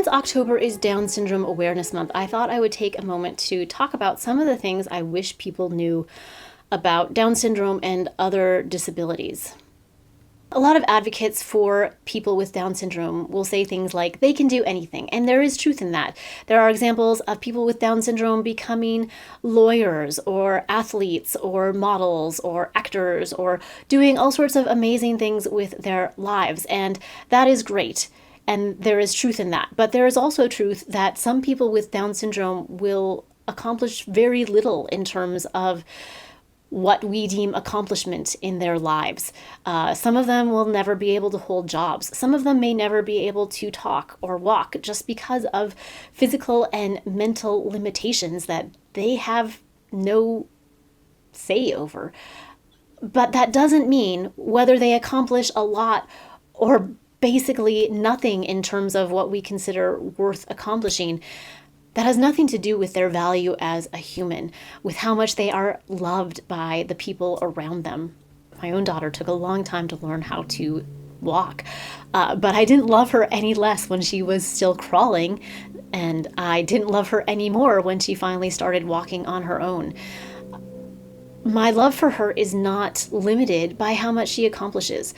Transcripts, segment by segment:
Since October is Down Syndrome Awareness Month, I thought I would take a moment to talk about some of the things I wish people knew about Down syndrome and other disabilities. A lot of advocates for people with Down syndrome will say things like they can do anything, and there is truth in that. There are examples of people with Down syndrome becoming lawyers or athletes or models or actors or doing all sorts of amazing things with their lives, and that is great. And there is truth in that. But there is also truth that some people with Down syndrome will accomplish very little in terms of what we deem accomplishment in their lives. Some of them will never be able to hold jobs. Some of them may never be able to talk or walk just because of physical and mental limitations that they have no say over. But that doesn't mean whether they accomplish a lot or basically nothing in terms of what we consider worth accomplishing. That has nothing to do with their value as a human, with how much they are loved by the people around them. My own daughter took a long time to learn how to walk, but I didn't love her any less when she was still crawling, and I didn't love her any more when she finally started walking on her own. My love for her is not limited by how much she accomplishes.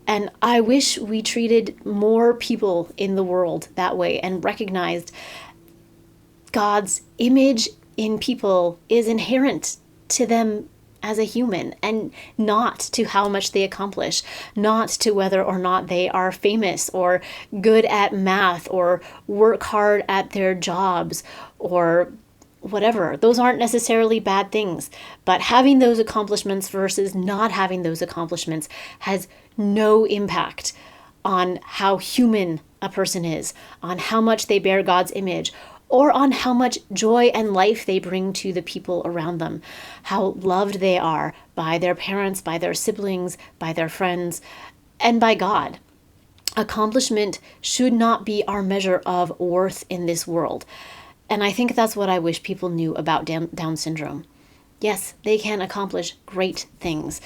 And I wish we treated more people in the world that way and recognized God's image in people is inherent to them as a human and not to how much they accomplish, not to whether or not they are famous or good at math or work hard at their jobs or whatever. Those aren't necessarily bad things, but having those accomplishments versus not having those accomplishments has no impact on how human a person is, on how much they bear God's image, or on how much joy and life they bring to the people around them, how loved they are by their parents, by their siblings, by their friends, and by God. Accomplishment should not be our measure of worth in this world. And I think that's what I wish people knew about Down syndrome. Yes, they can accomplish great things,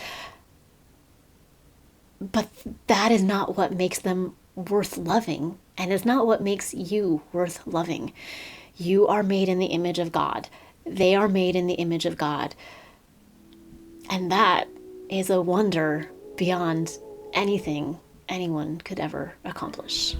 but that is not what makes them worth loving, and is not what makes you worth loving. You are made in the image of God. They are made in the image of God. And that is a wonder beyond anything anyone could ever accomplish.